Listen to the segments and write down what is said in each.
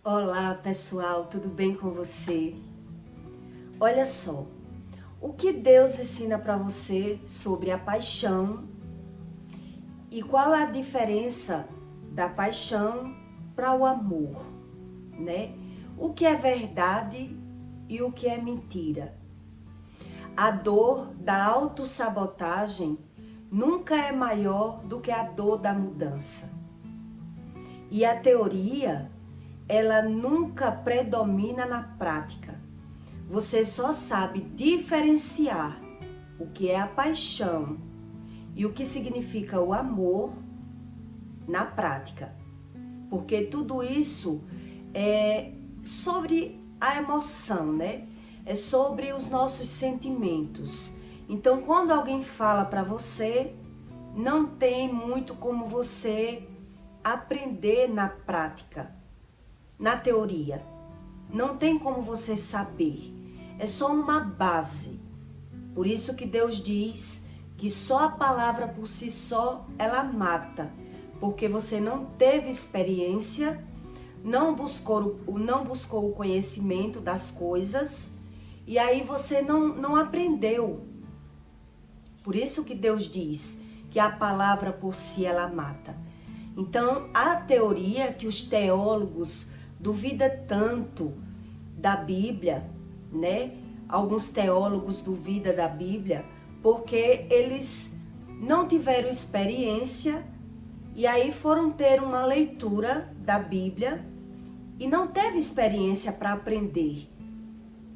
Olá pessoal, tudo bem com você? Olha só, o que Deus ensina para você sobre a paixão e qual é a diferença da paixão para o amor, né? O que é verdade e o que é mentira. A dor da autossabotagem nunca é maior do que a dor da mudança. E a teoria, ela nunca predomina na prática. Você só sabe diferenciar o que é a paixão e o que significa o amor na prática. Porque tudo isso é sobre a emoção, né? É sobre os nossos sentimentos. Então, quando alguém fala para você, não tem muito como você aprender na prática, na teoria. Não tem como você saber. É só uma base. Por isso que Deus diz que só a palavra por si só, ela mata. Porque você não teve experiência, não buscou o conhecimento das coisas, e aí você não aprendeu. Por isso que Deus diz que a palavra por si, ela mata. Então, a teoria que os teólogos duvidam tanto da Bíblia, né? Alguns teólogos duvidam da Bíblia porque eles não tiveram experiência e aí foram ter uma leitura da Bíblia e não teve experiência para aprender,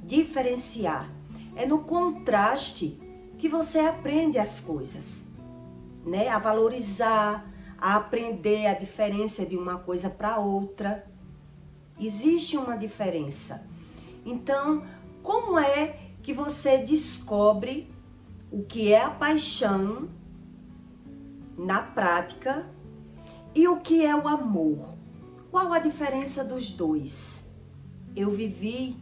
diferenciar. É no contraste que você aprende as coisas, né? A valorizar, a aprender a diferença de uma coisa para outra. Existe uma diferença. Então, como é que você descobre o que é a paixão na prática e o que é o amor? Qual a diferença dos dois? Eu vivi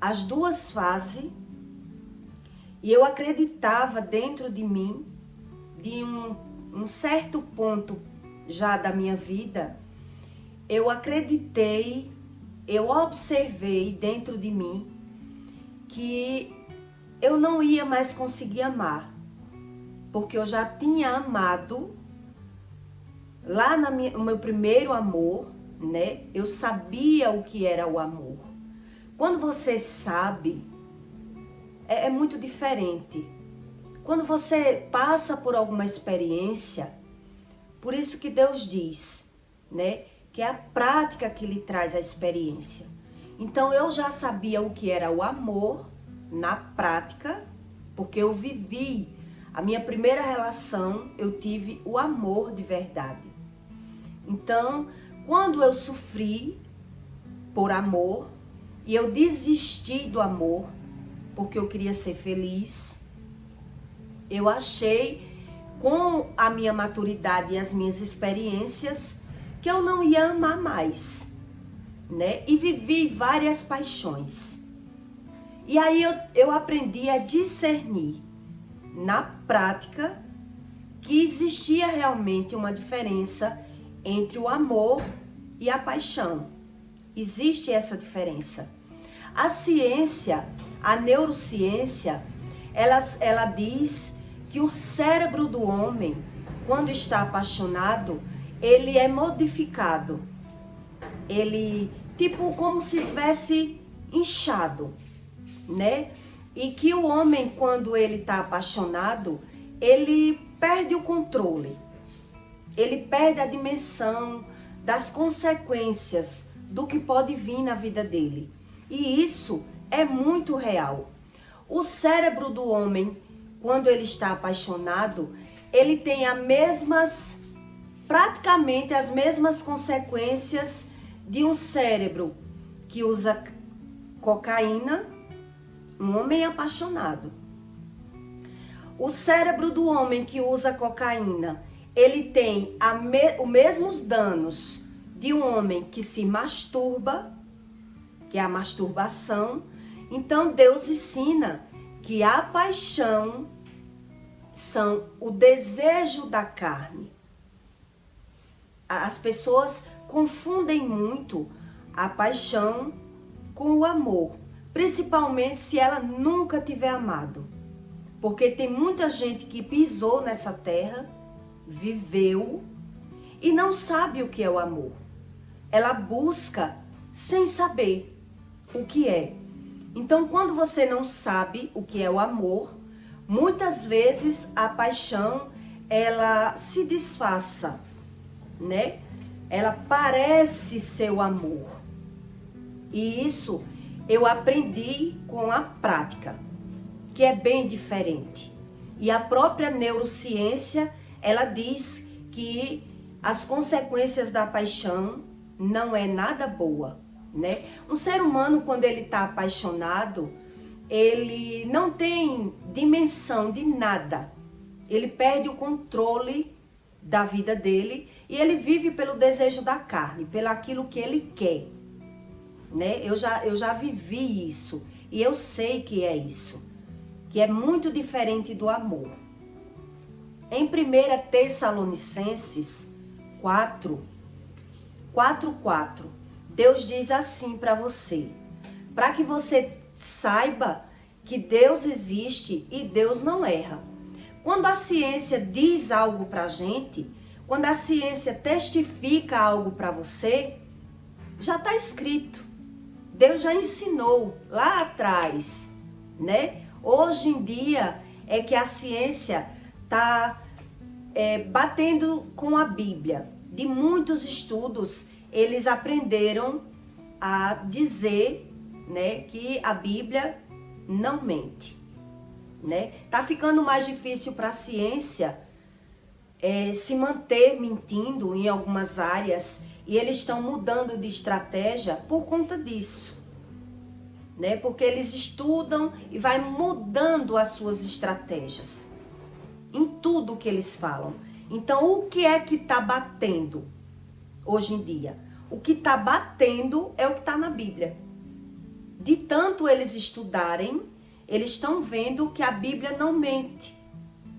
as duas fases e eu acreditava dentro de mim, de um certo ponto já da minha vida, eu acreditei, eu observei dentro de mim que eu não ia mais conseguir amar, porque eu já tinha amado lá no meu primeiro amor, né? Eu sabia o que era o amor. Quando você sabe, é muito diferente. Quando você passa por alguma experiência, por isso que Deus diz, né? Que é a prática que lhe traz a experiência. Então eu já sabia o que era o amor na prática, porque eu vivi a minha primeira relação, eu tive o amor de verdade. Então, quando eu sofri por amor e eu desisti do amor, porque eu queria ser feliz, eu achei, com a minha maturidade e as minhas experiências, que eu não ia amar mais, né? E vivi várias paixões. E aí eu aprendi a discernir na prática que existia realmente uma diferença entre o amor e a paixão. Existe essa diferença. A ciência, a neurociência, ela diz que o cérebro do homem, quando está apaixonado, ele é modificado. Ele, tipo, como se tivesse inchado, né? E que o homem, quando ele está apaixonado, ele perde o controle. Ele perde a dimensão das consequências do que pode vir na vida dele. E isso é muito real. O cérebro do homem, quando ele está apaixonado, ele tem praticamente as mesmas consequências de um cérebro que usa cocaína, um homem apaixonado. O cérebro do homem que usa cocaína, ele tem os mesmos danos de um homem que se masturba, que é a masturbação. Então Deus ensina que a paixão são o desejo da carne. As pessoas confundem muito a paixão com o amor, principalmente se ela nunca tiver amado. Porque tem muita gente que pisou nessa terra, viveu e não sabe o que é o amor. Ela busca sem saber o que é. Então, quando você não sabe o que é o amor, muitas vezes a paixão, ela se disfarça, né? Ela parece ser o amor. E isso eu aprendi com a prática, que é bem diferente. E a própria neurociência, ela diz que as consequências da paixão não é nada boa, né? Um ser humano, quando ele está apaixonado, ele não tem dimensão de nada. Ele perde o controle da vida dele e ele vive pelo desejo da carne, pelo aquilo que ele quer, né? Eu já vivi isso e eu sei que é isso, que é muito diferente do amor. Em 1 Tessalonicenses 4:4, Deus diz assim para você, para que você saiba que Deus existe e Deus não erra. Quando a ciência diz algo para a gente, quando a ciência testifica algo para você, já está escrito. Deus já ensinou lá atrás, né? Hoje em dia é que a ciência está batendo com a Bíblia. De muitos estudos, eles aprenderam a dizer, né, que a Bíblia não mente, né? Tá ficando mais difícil para a ciência se manter mentindo em algumas áreas e eles estão mudando de estratégia por conta disso, né? Porque eles estudam e vai mudando as suas estratégias em tudo que eles falam. Então, o que é que está batendo hoje em dia? O que está batendo é o que está na Bíblia. De tanto eles estudarem, eles estão vendo que a Bíblia não mente.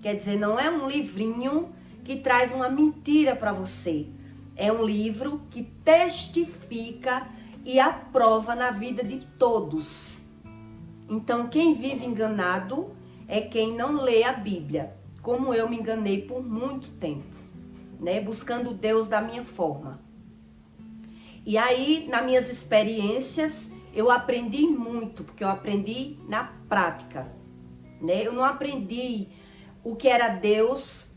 Quer dizer, não é um livrinho que traz uma mentira para você. É um livro que testifica e aprova na vida de todos. Então, quem vive enganado é quem não lê a Bíblia, como eu me enganei por muito tempo, né? Buscando Deus da minha forma. E aí, nas minhas experiências, eu aprendi muito, porque eu aprendi na prática, né? Eu não aprendi o que era Deus,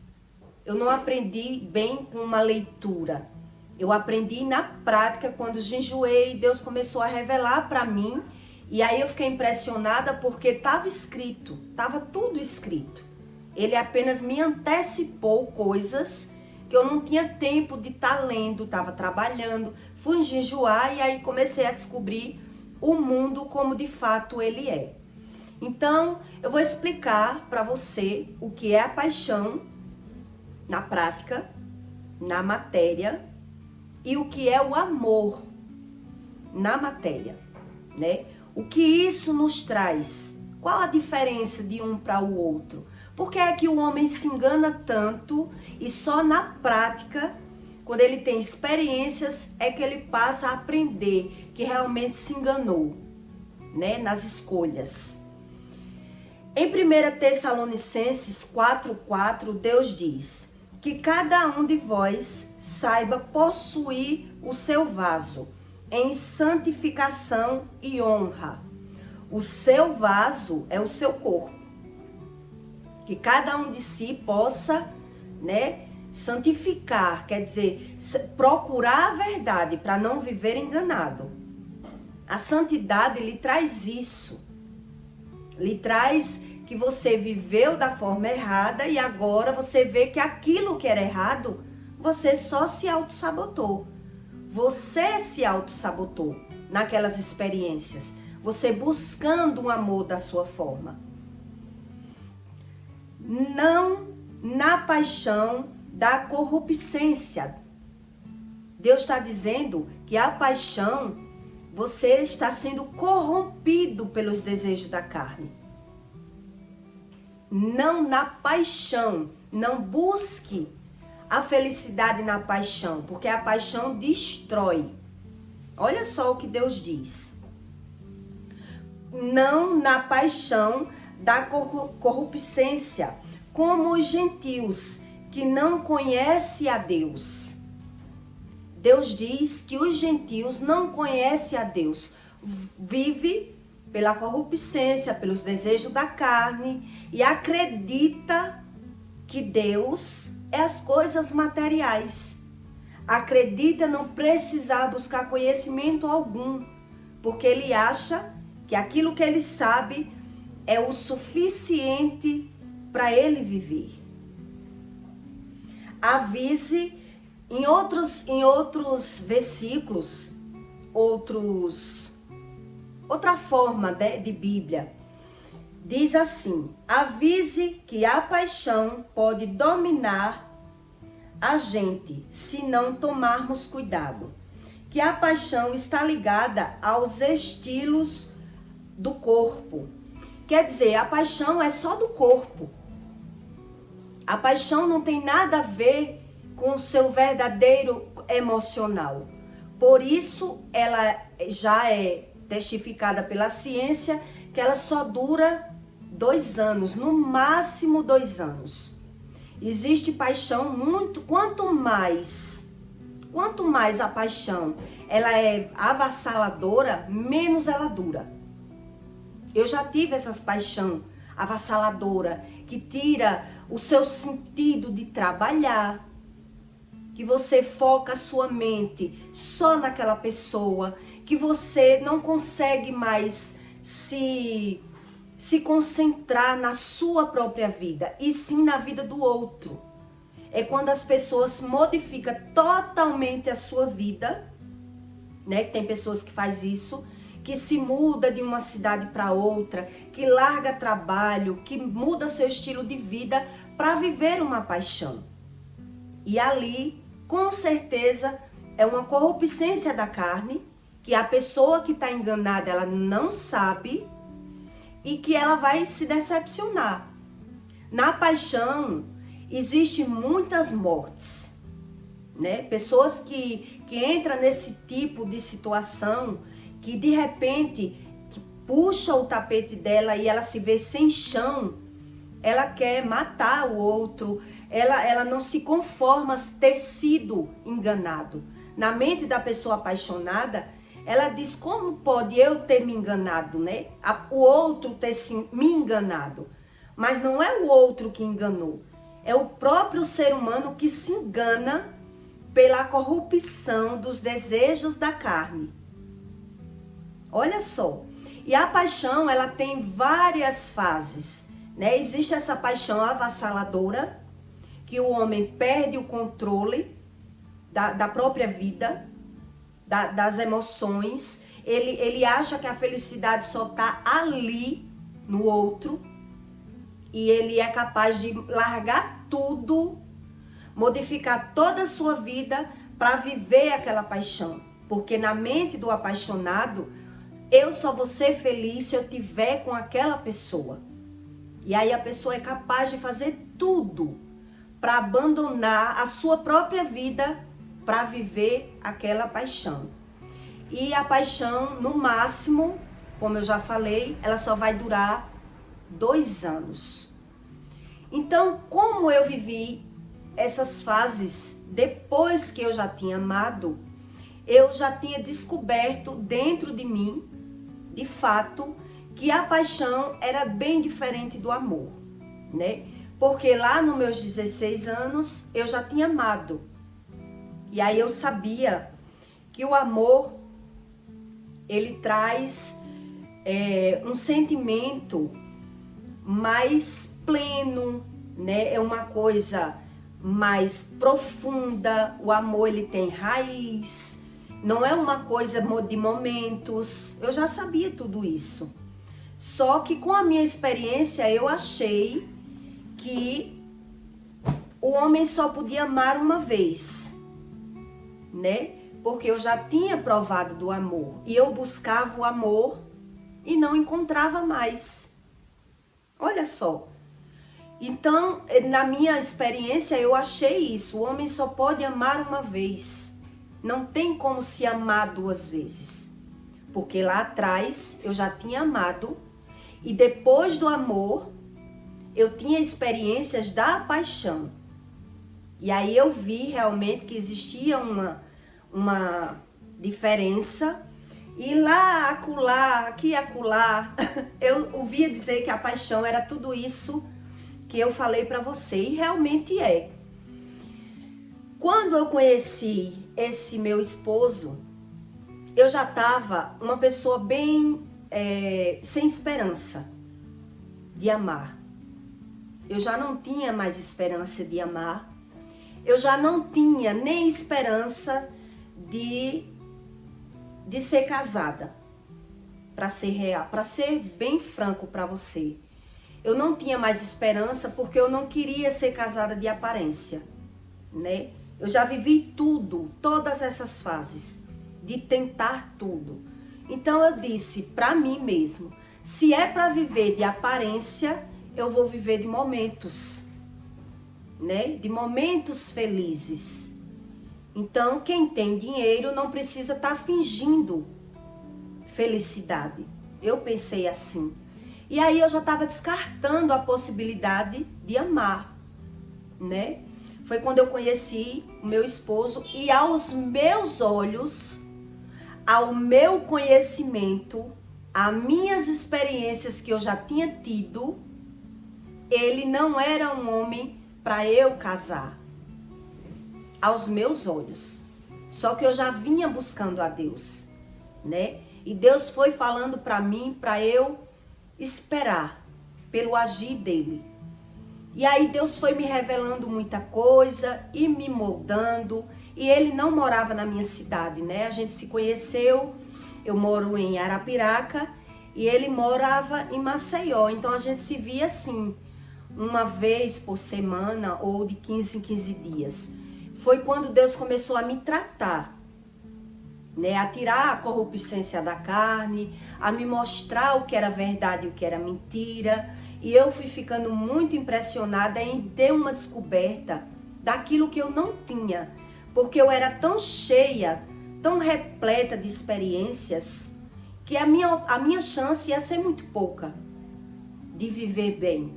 eu não aprendi bem com uma leitura. Eu aprendi na prática, quando jejuei, Deus começou a revelar para mim, e aí eu fiquei impressionada porque estava escrito, estava tudo escrito. Ele apenas me antecipou coisas que eu não tinha tempo de estar lendo, estava trabalhando, fui jejuar e aí comecei a descobrir o mundo como de fato ele é. Então, eu vou explicar para você o que é a paixão na prática, na matéria, e o que é o amor na matéria, né? O que isso nos traz? Qual a diferença de um para o outro? Por que é que o homem se engana tanto e só na prática, quando ele tem experiências, é que ele passa a aprender que realmente se enganou, né, nas escolhas? Em 1 Tessalonicenses 4:4, Deus diz que cada um de vós saiba possuir o seu vaso em santificação e honra. O seu vaso é o seu corpo. Que cada um de si possa, né, santificar, quer dizer, procurar a verdade para não viver enganado. A santidade lhe traz isso. Lhe traz que você viveu da forma errada e agora você vê que aquilo que era errado, você só se auto-sabotou. Você se auto-sabotou naquelas experiências. Você buscando um amor da sua forma. Não na paixão da corruptência. Deus está dizendo que a paixão, você está sendo corrompido pelos desejos da carne. Não na paixão. Não busque a felicidade na paixão, porque a paixão destrói. Olha só o que Deus diz. Não na paixão da corruptência, como os gentios que não conhecem a Deus. Deus diz que os gentios não conhecem a Deus, vive pela corruptência, pelos desejos da carne e acredita que Deus é as coisas materiais. Acredita não precisar buscar conhecimento algum, porque ele acha que aquilo que ele sabe é o suficiente para ele viver. Avise em outros versículos, outra forma de Bíblia, diz assim: avise que a paixão pode dominar a gente se não tomarmos cuidado, que a paixão está ligada aos estilos do corpo. Quer dizer, a paixão é só do corpo. A paixão não tem nada a ver com o seu verdadeiro emocional. Por isso, ela já é testificada pela ciência que ela só dura 2 anos, no máximo 2 anos. Existe paixão quanto mais a paixão ela é avassaladora, menos ela dura. Eu já tive essas paixão avassaladora que tira o seu sentido de trabalhar, que você foca a sua mente só naquela pessoa, que você não consegue mais se concentrar na sua própria vida, e sim na vida do outro. É quando as pessoas modificam totalmente a sua vida, né? Tem pessoas que fazem isso, que se muda de uma cidade para outra, que larga trabalho, que muda seu estilo de vida para viver uma paixão. E ali, com certeza, é uma corruptência da carne, que a pessoa que está enganada, ela não sabe, e que ela vai se decepcionar. Na paixão, existem muitas mortes, né? Pessoas que entram nesse tipo de situação, que de repente que puxa o tapete dela e ela se vê sem chão, ela quer matar o outro, ela não se conforma ter sido enganado. Na mente da pessoa apaixonada, ela diz: como pode eu ter me enganado, né? O outro ter me enganado. Mas não é o outro que enganou. É o próprio ser humano que se engana pela corrupção dos desejos da carne. Olha só. E a paixão, ela tem várias fases, né? Existe essa paixão avassaladora, que o homem perde o controle da própria vida, das emoções. Ele acha que a felicidade só está ali no outro, e ele é capaz de largar tudo, modificar toda a sua vida para viver aquela paixão. Porque na mente do apaixonado, eu só vou ser feliz se eu tiver com aquela pessoa. E aí a pessoa é capaz de fazer tudo para abandonar a sua própria vida para viver aquela paixão. E a paixão, no máximo, como eu já falei, ela só vai durar 2 anos. Então, como eu vivi essas fases depois que eu já tinha amado, eu já tinha descoberto dentro de mim, de fato, que a paixão era bem diferente do amor, né? Porque lá nos meus 16 anos, eu já tinha amado. E aí eu sabia que o amor, ele traz um sentimento mais pleno, né? É uma coisa mais profunda. O amor, ele tem raiz. Não é uma coisa de momentos. Eu já sabia tudo isso. Só que com a minha experiência, eu achei que o homem só podia amar uma vez, né? Porque eu já tinha provado do amor. E eu buscava o amor e não encontrava mais. Olha só. Então, na minha experiência, eu achei isso. O homem só pode amar uma vez. Não tem como se amar duas vezes. Porque lá atrás eu já tinha amado e depois do amor eu tinha experiências da paixão. E aí eu vi realmente que existia uma diferença. E lá, acolá, aqui e acolá, eu ouvia dizer que a paixão era tudo isso que eu falei para você. E realmente é. Quando eu conheci esse meu esposo, eu já estava uma pessoa bem sem esperança de amar. Eu já não tinha mais esperança de amar. Eu já não tinha nem esperança de ser casada. Para ser real, para ser bem franco para você. Eu não tinha mais esperança porque eu não queria ser casada de aparência, né? Eu já vivi tudo, todas essas fases, de tentar tudo. Então eu disse para mim mesmo, se é para viver de aparência, eu vou viver de momentos, né? De momentos felizes. Então quem tem dinheiro não precisa estar fingindo felicidade. Eu pensei assim. E aí eu já estava descartando a possibilidade de amar, né? Foi quando eu conheci o meu esposo e aos meus olhos, ao meu conhecimento, as minhas experiências que eu já tinha tido, ele não era um homem para eu casar. Aos meus olhos. Só que eu já vinha buscando a Deus, né? E Deus foi falando para mim, para eu esperar pelo agir dele. E aí Deus foi me revelando muita coisa e me moldando. E ele não morava na minha cidade, né? A gente se conheceu, eu moro em Arapiraca e ele morava em Maceió. Então a gente se via assim, uma vez por semana ou de 15 em 15 dias. Foi quando Deus começou a me tratar, né? A tirar a corrupção da carne, a me mostrar o que era verdade e o que era mentira. E eu fui ficando muito impressionada em ter uma descoberta daquilo que eu não tinha. Porque eu era tão cheia, tão repleta de experiências, que a minha chance ia ser muito pouca de viver bem,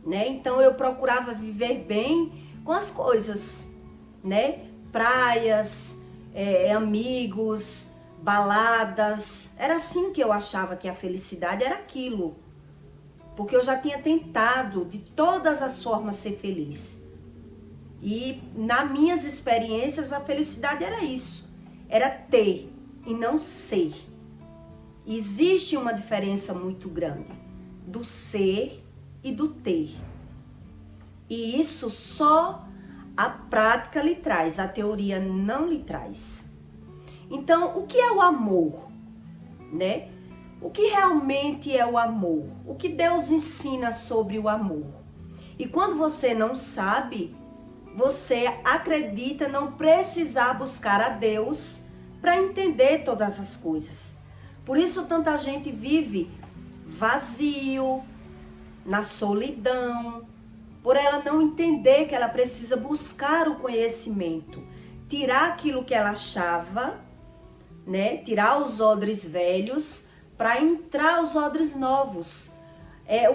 né? Então eu procurava viver bem com as coisas, né? Praias, amigos, baladas. Era assim que eu achava que a felicidade era aquilo. Porque eu já tinha tentado de todas as formas ser feliz. E nas minhas experiências a felicidade era isso. Era ter e não ser. Existe uma diferença muito grande do ser e do ter. E isso só a prática lhe traz, a teoria não lhe traz. Então, o que é o amor, né? O que realmente é o amor? O que Deus ensina sobre o amor? E quando você não sabe, você acredita não precisar buscar a Deus para entender todas as coisas. Por isso tanta gente vive vazio, na solidão, por ela não entender que ela precisa buscar o conhecimento, tirar aquilo que ela achava, né? Tirar os odres velhos para entrar os odres novos.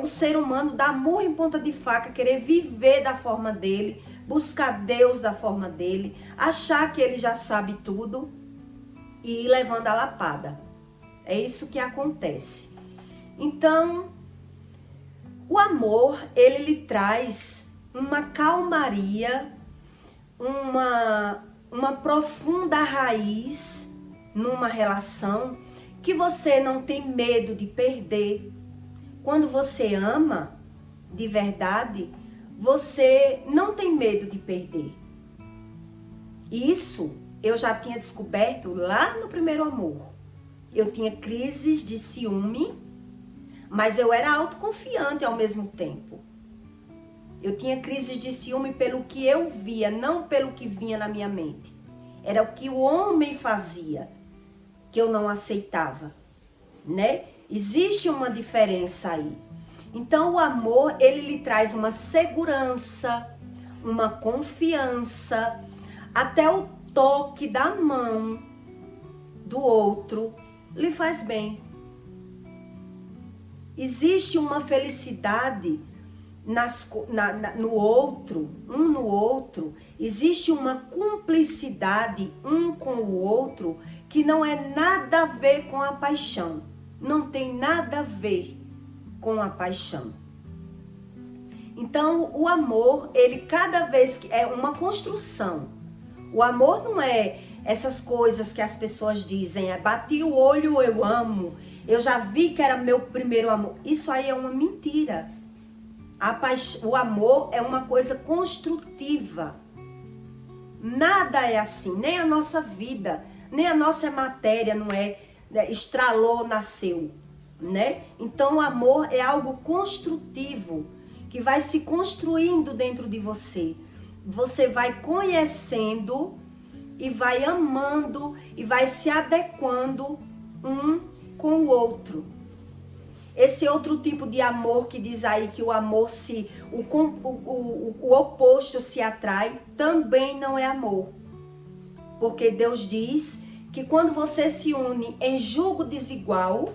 O ser humano dá murro em ponta de faca, querer viver da forma dele, buscar Deus da forma dele, achar que ele já sabe tudo e ir levando a lapada. É isso que acontece. Então, o amor, ele lhe traz uma calmaria, uma profunda raiz numa relação que você não tem medo de perder. Quando você ama de verdade, você não tem medo de perder. Isso eu já tinha descoberto lá no primeiro amor. Eu tinha crises de ciúme, mas eu era autoconfiante ao mesmo tempo. Eu tinha crises de ciúme pelo que eu via, não pelo que vinha na minha mente. Era o que o homem fazia, que eu não aceitava, né? Existe uma diferença aí. Então o amor, ele lhe traz uma segurança, uma confiança, até toque da mão do outro lhe faz bem. Existe uma felicidade no outro, um no outro. Existe uma cumplicidade um com o outro que não é nada a ver com a paixão. Não tem nada a ver com a paixão. Então, o amor, ele cada vez que é uma construção. O amor não é essas coisas que as pessoas dizem, bati o olho, eu amo, eu já vi que era meu primeiro amor. Isso aí é uma mentira. O amor é uma coisa construtiva. Nada é assim, nem a nossa vida, nem a nossa matéria não é estralou, nasceu, né? Então o amor é algo construtivo, que vai se construindo dentro de você. Você vai conhecendo e vai amando e vai se adequando um com o outro. Esse outro tipo de amor que diz aí que o amor o oposto se atrai, também não é amor. Porque Deus diz que quando você se une em jugo desigual,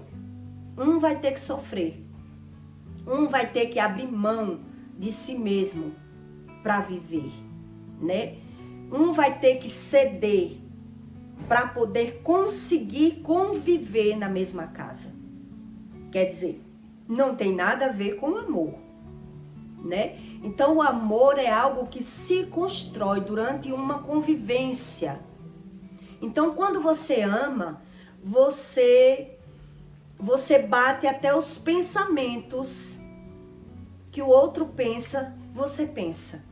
um vai ter que sofrer. Um vai ter que abrir mão de si mesmo para viver, né? Um vai ter que ceder para poder conseguir conviver na mesma casa. Quer dizer, não tem nada a ver com amor, né? Então o amor é algo que se constrói durante uma convivência. Então quando você ama, você bate até os pensamentos que o outro pensa, você pensa.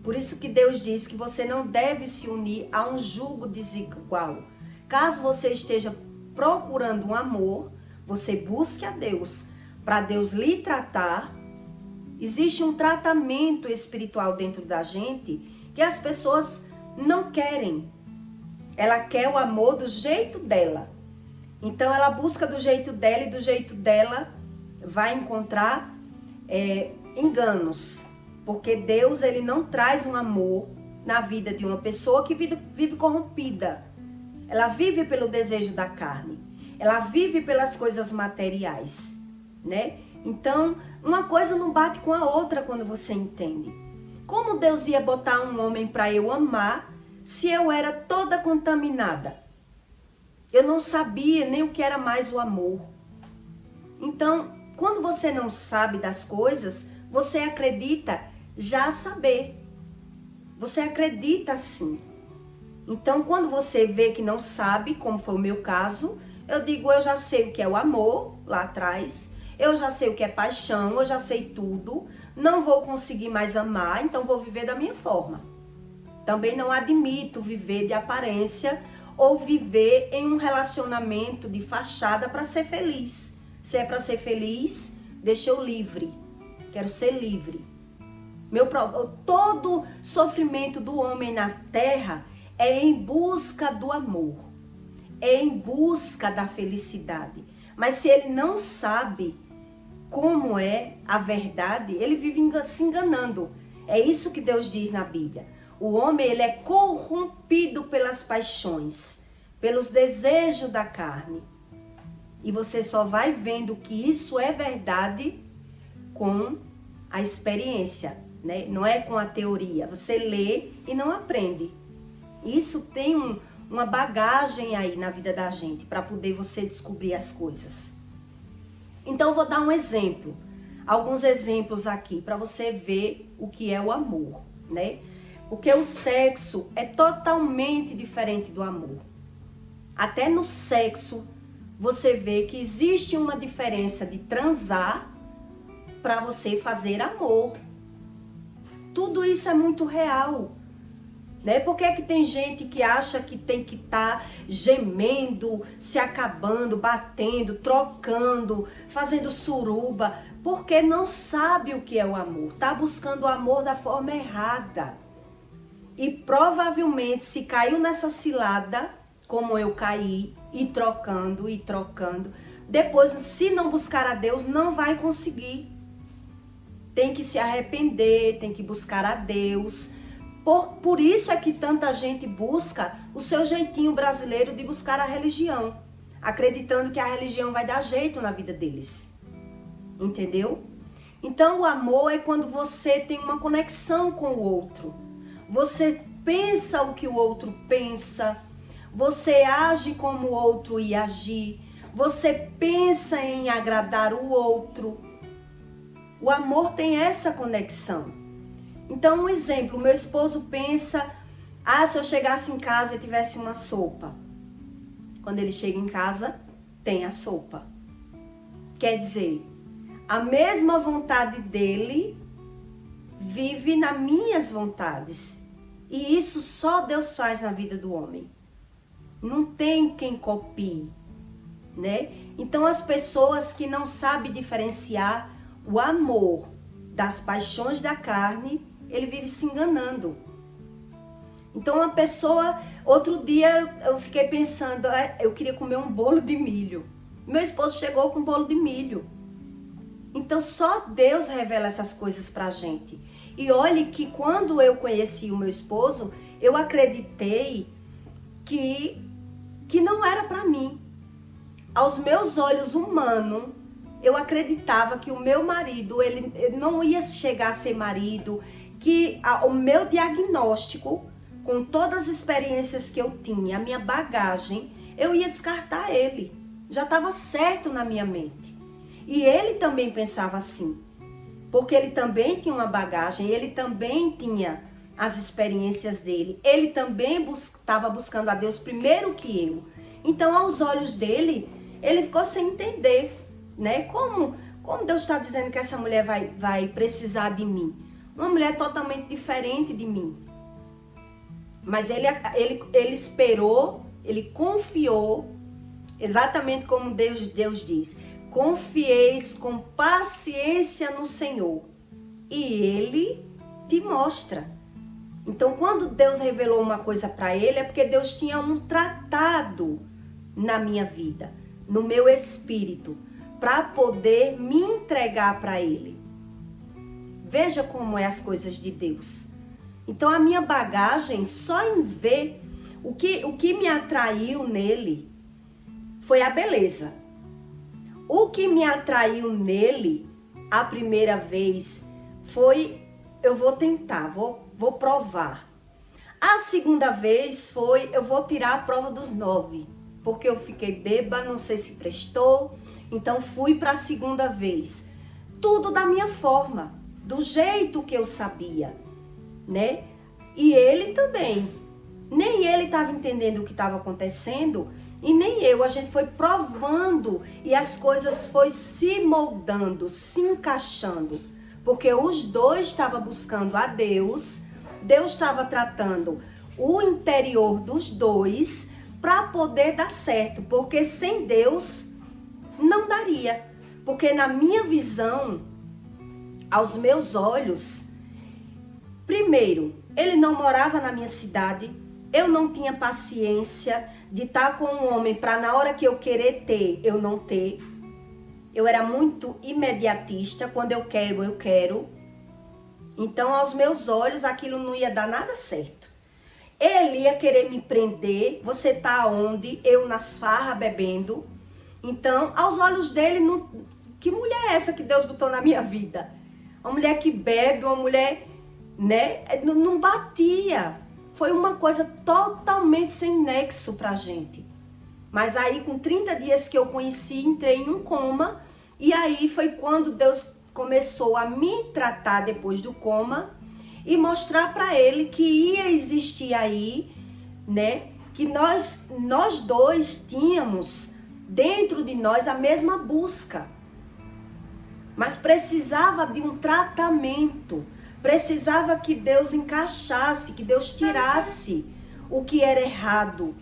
Por isso que Deus diz que você não deve se unir a um jugo desigual. Caso você esteja procurando um amor, você busque a Deus, para Deus lhe tratar. Existe um tratamento espiritual dentro da gente que as pessoas não querem. Ela quer o amor do jeito dela. Então ela busca do jeito dela e do jeito dela vai encontrar enganos. Porque Deus, ele não traz um amor na vida de uma pessoa que vive corrompida. Ela vive pelo desejo da carne. Ela vive pelas coisas materiais, né? Então, uma coisa não bate com a outra quando você entende. Como Deus ia botar um homem para eu amar se eu era toda contaminada? Eu não sabia nem o que era mais o amor. Então, quando você não sabe das coisas, você acredita já saber. Você acredita assim. Então, quando você vê que não sabe, como foi o meu caso, eu digo, eu já sei o que é o amor, lá atrás. Eu já sei o que é paixão, eu já sei tudo. Não vou conseguir mais amar, então vou viver da minha forma. Também não admito viver de aparência ou viver em um relacionamento de fachada para ser feliz. Se é para ser feliz, deixa eu livre. Quero ser livre. Todo sofrimento do homem na terra é em busca do amor. É em busca da felicidade. Mas se ele não sabe como é a verdade, ele vive se enganando. É isso que Deus diz na Bíblia. O homem, ele é corrompido pelas paixões, pelos desejos da carne. E você só vai vendo que isso é verdade com a experiência, né? Não é com a teoria. Você lê e não aprende. Isso tem uma bagagem aí na vida da gente para poder você descobrir as coisas. Então eu vou dar um exemplo, alguns exemplos aqui para você ver o que é o amor, né? Porque o sexo é totalmente diferente do amor. Até no sexo você vê que existe uma diferença de transar para você fazer amor. Tudo isso é muito real. Né? Por que tem gente que acha que tem que estar gemendo, se acabando, batendo, trocando, fazendo suruba? Porque não sabe o que é o amor. Está buscando o amor da forma errada. E provavelmente se caiu nessa cilada, como eu caí, e trocando, depois, se não buscar a Deus, não vai conseguir. Tem que se arrepender, tem que buscar a Deus. Por isso é que tanta gente busca o seu jeitinho brasileiro de buscar a religião, acreditando que a religião vai dar jeito na vida deles. Entendeu? Então o amor é quando você tem uma conexão com o outro. Você pensa o que o outro pensa, você age como o outro ia agir, você pensa em agradar o outro. O amor tem essa conexão. Então, um exemplo, meu esposo pensa, se eu chegasse em casa e tivesse uma sopa. Quando ele chega em casa, tem a sopa. Quer dizer, a mesma vontade dele vive nas minhas vontades. E isso só Deus faz na vida do homem. Não tem quem copie, né? Então, as pessoas que não sabem diferenciar o amor das paixões da carne, ele vive se enganando. Então, uma pessoa... Outro dia, eu fiquei pensando, eu queria comer um bolo de milho. Meu esposo chegou com um bolo de milho. Então, só Deus revela essas coisas pra gente. E olhe que quando eu conheci o meu esposo, eu acreditei que não era pra mim. Aos meus olhos humanos, eu acreditava que o meu marido, ele não ia chegar a ser marido, que o meu diagnóstico, com todas as experiências que eu tinha, a minha bagagem, eu ia descartar ele. Já estava certo na minha mente. E ele também pensava assim, porque ele também tinha uma bagagem, ele também tinha as experiências dele, ele também estava buscando a Deus primeiro que eu. Então, aos olhos dele, ele ficou sem entender, né? Como Deus está dizendo que essa mulher vai precisar de mim? Uma mulher totalmente diferente de mim. Mas ele esperou, ele confiou, exatamente como Deus diz. Confieis com paciência no Senhor e Ele te mostra. Então, quando Deus revelou uma coisa para ele, é porque Deus tinha um tratado na minha vida, no meu espírito, para poder me entregar para Ele. Veja como é as coisas de Deus. Então, a minha bagagem, só em ver, o que me atraiu nele foi a beleza. O que me atraiu nele a primeira vez foi, eu vou tentar, vou provar. A segunda vez foi, eu vou tirar a prova dos 9, porque eu fiquei bêbada, não sei se prestou, então fui para a segunda vez. Tudo da minha forma, do jeito que eu sabia, né? E ele também. Nem ele estava entendendo o que estava acontecendo, e nem eu. A gente foi provando e as coisas foi se moldando, se encaixando. Porque os dois estavam buscando a Deus, Deus estava tratando o interior dos dois para poder dar certo. Porque sem Deus não daria. Porque na minha visão, aos meus olhos, primeiro, ele não morava na minha cidade, eu não tinha paciência de estar com um homem para na hora que eu querer ter, eu não ter. Eu era muito imediatista, quando eu quero, eu quero. Então, aos meus olhos, aquilo não ia dar nada certo. Ele ia querer me prender, você tá onde? Eu nas farras bebendo. Então, aos olhos dele, que mulher é essa que Deus botou na minha vida? Uma mulher que bebe, uma mulher, né? Não batia. Foi uma coisa totalmente sem nexo pra gente. Mas aí, com 30 dias que eu conheci, entrei em um coma. E aí foi quando Deus começou a me tratar depois do coma e mostrar pra ele que ia existir aí, né? Que nós dois tínhamos dentro de nós a mesma busca. Mas precisava de um tratamento. Precisava que Deus encaixasse, que Deus tirasse o que era errado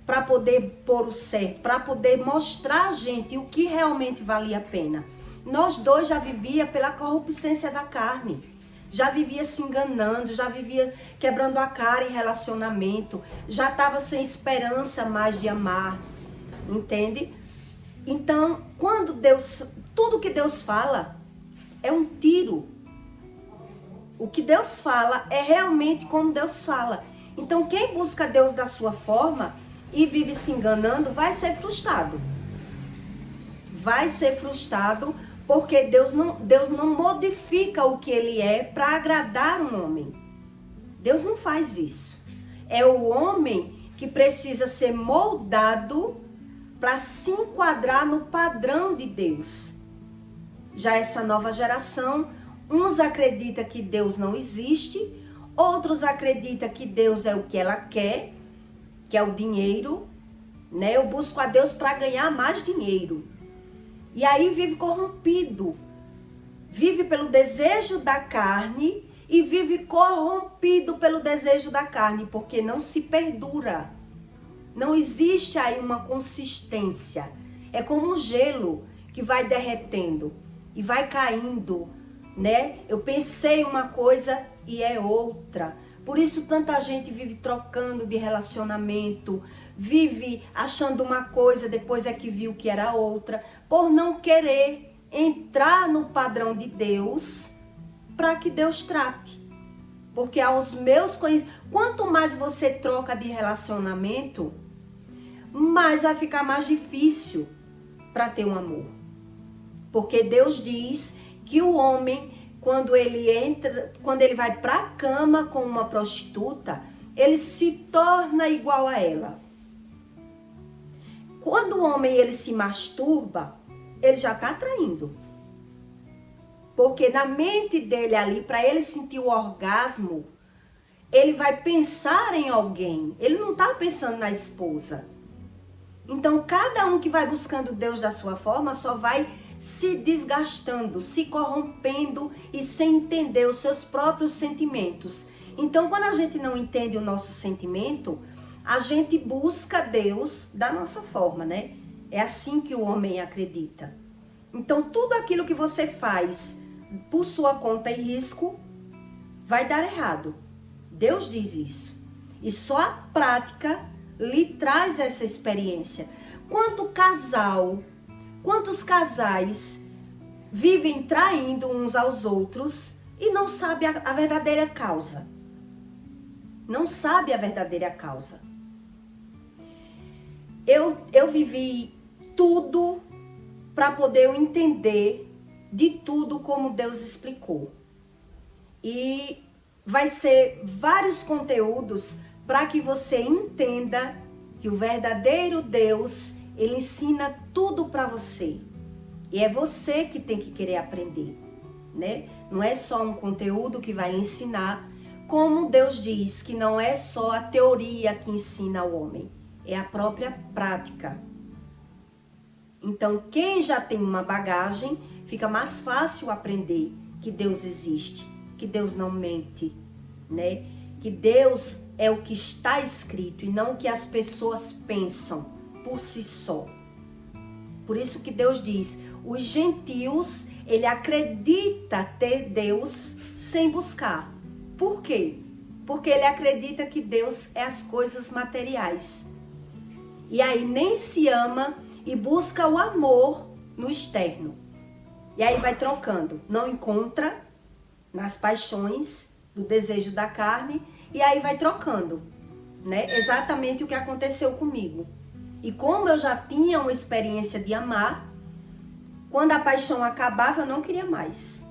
para poder pôr o certo, para poder mostrar a gente o que realmente valia a pena. Nós dois já vivíamos pela corrupção da carne, já vivia se enganando, já vivia quebrando a cara em relacionamento, já estava sem esperança mais de amar, entende? Então, quando tudo que Deus fala é um tiro. O que Deus fala é realmente como Deus fala. Então, quem busca Deus da sua forma e vive se enganando, vai ser frustrado. Vai ser frustrado porque Deus não modifica o que ele é para agradar um homem. Deus não faz isso. É o homem que precisa ser moldado para se enquadrar no padrão de Deus. Já essa nova geração, uns acreditam que Deus não existe, outros acreditam que Deus é o que ela quer, que é o dinheiro, né? Eu busco a Deus para ganhar mais dinheiro. E aí vive corrompido, vive pelo desejo da carne e vive corrompido pelo desejo da carne, porque não se perdura. Não existe aí uma consistência. É como um gelo que vai derretendo e vai caindo, né? Eu pensei uma coisa e é outra. Por isso tanta gente vive trocando de relacionamento, vive achando uma coisa, depois é que viu que era outra, por não querer entrar no padrão de Deus para que Deus trate. Porque aos meus conhecimentos, quanto mais você troca de relacionamento, mais vai ficar mais difícil para ter um amor. Porque Deus diz que o homem, quando ele vai para a cama com uma prostituta, ele se torna igual a ela. Quando o homem ele se masturba, ele já está atraindo. Porque na mente dele ali, para ele sentir o orgasmo, ele vai pensar em alguém. Ele não está pensando na esposa. Então, cada um que vai buscando Deus da sua forma só vai se desgastando, se corrompendo e sem entender os seus próprios sentimentos. Então, quando a gente não entende o nosso sentimento, a gente busca Deus da nossa forma, né? É assim que o homem acredita. Então, tudo aquilo que você faz por sua conta e risco vai dar errado. Deus diz isso. E só a prática lhe traz essa experiência. Quantos casais vivem traindo uns aos outros e não sabem a verdadeira causa? Não sabe a verdadeira causa. Eu vivi tudo para poder entender de tudo como Deus explicou. E vai ser vários conteúdos para que você entenda que o verdadeiro Deus, ele ensina tudo para você. E é você que tem que querer aprender, né? Não é só um conteúdo que vai ensinar, como Deus diz que não é só a teoria que ensina ao homem, é a própria prática. Então, quem já tem uma bagagem, fica mais fácil aprender que Deus existe, que Deus não mente, né? Que Deus é o que está escrito e não o que as pessoas pensam por si só. Por isso que Deus diz, os gentios, ele acredita ter Deus sem buscar. Por quê? Porque ele acredita que Deus é as coisas materiais. E aí nem se ama e busca o amor no externo. E aí vai trocando. Não encontra nas paixões do desejo da carne e aí vai trocando, né? Exatamente o que aconteceu comigo. E como eu já tinha uma experiência de amar, quando a paixão acabava, eu não queria mais.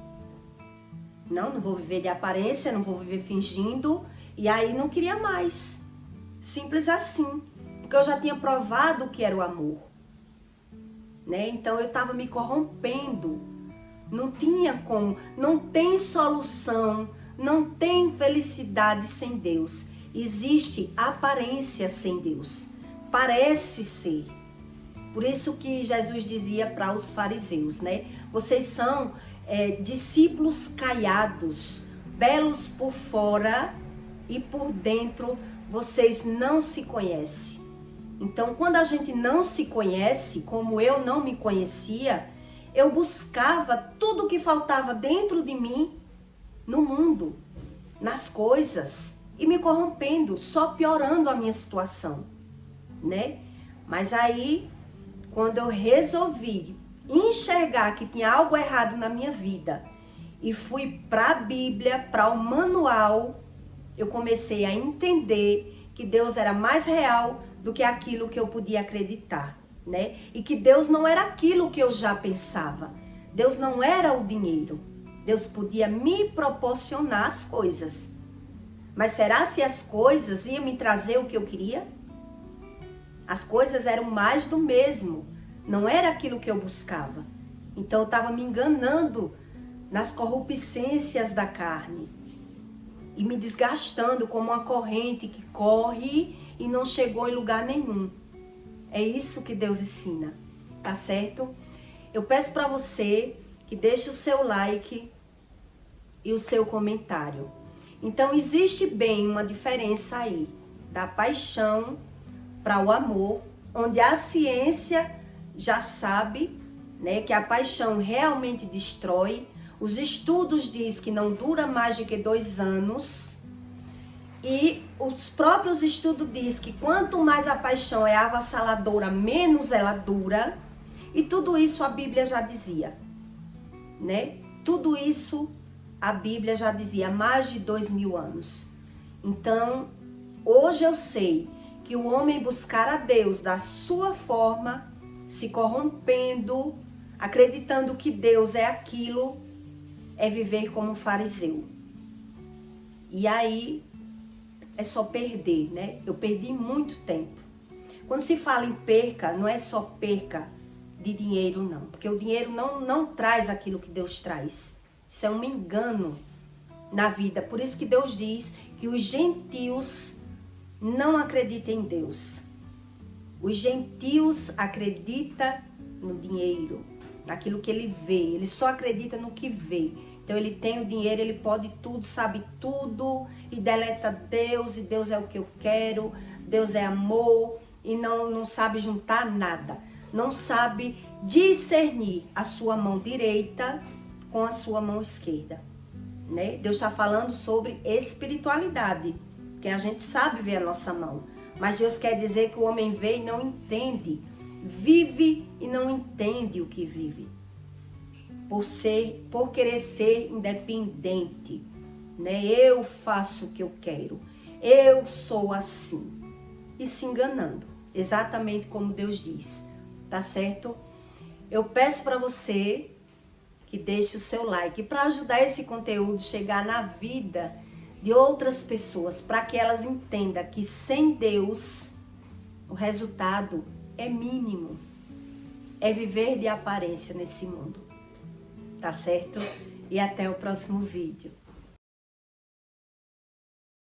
Não vou viver de aparência, não vou viver fingindo. E aí não queria mais. Simples assim. Porque eu já tinha provado o que era o amor. Né? Então eu estava me corrompendo. Não tinha como. Não tem solução. Não tem felicidade sem Deus. Existe aparência sem Deus. Parece ser. Por isso que Jesus dizia para os fariseus, né? Vocês são discípulos caiados, belos por fora e por dentro vocês não se conhecem. Então, quando a gente não se conhece, como eu não me conhecia, eu buscava tudo que faltava dentro de mim, no mundo, nas coisas, e me corrompendo, só piorando a minha situação, né? Mas aí, quando eu resolvi enxergar que tinha algo errado na minha vida e fui para a Bíblia, para o manual, eu comecei a entender que Deus era mais real do que aquilo que eu podia acreditar, né? E que Deus não era aquilo que eu já pensava. Deus não era o dinheiro. Deus podia me proporcionar as coisas. Mas será se as coisas iam me trazer o que eu queria? As coisas eram mais do mesmo. Não era aquilo que eu buscava. Então eu estava me enganando nas corrupçências da carne. E me desgastando como uma corrente que corre e não chegou em lugar nenhum. É isso que Deus ensina, tá certo? Eu peço para você que deixe o seu like e o seu comentário. Então existe bem uma diferença aí da paixão para o amor, onde a ciência já sabe, né, que a paixão realmente destrói. Os estudos dizem que não dura mais de que 2 anos. E os próprios estudos dizem que quanto mais a paixão é avassaladora, menos ela dura. E tudo isso a Bíblia já dizia, né? Tudo isso a Bíblia já dizia há mais de 2000 anos. Então, hoje eu sei que o homem buscar a Deus da sua forma, se corrompendo, acreditando que Deus é aquilo, é viver como um fariseu. E aí é só perder, né? Eu perdi muito tempo. Quando se fala em perca, não é só perca de dinheiro, não. Porque o dinheiro não traz aquilo que Deus traz. Isso é um engano na vida. Por isso que Deus diz que os gentios não acreditam em Deus. Os gentios acreditam no dinheiro, naquilo que ele vê. Ele só acredita no que vê. Então ele tem o dinheiro, ele pode tudo, sabe tudo e deleta Deus, e Deus é o que eu quero, Deus é amor, e não sabe juntar nada. Não sabe discernir a sua mão direita com a sua mão esquerda, né? Deus está falando sobre espiritualidade, que a gente sabe ver a nossa mão. Mas Deus quer dizer que o homem vê e não entende, vive e não entende o que vive. Por querer ser independente, né? Eu faço o que eu quero, eu sou assim, e se enganando, exatamente como Deus diz, tá certo? Eu peço para você que deixe o seu like para ajudar esse conteúdo a chegar na vida de outras pessoas, para que elas entendam que sem Deus o resultado é mínimo, é viver de aparência nesse mundo. Tá certo? E até o próximo vídeo.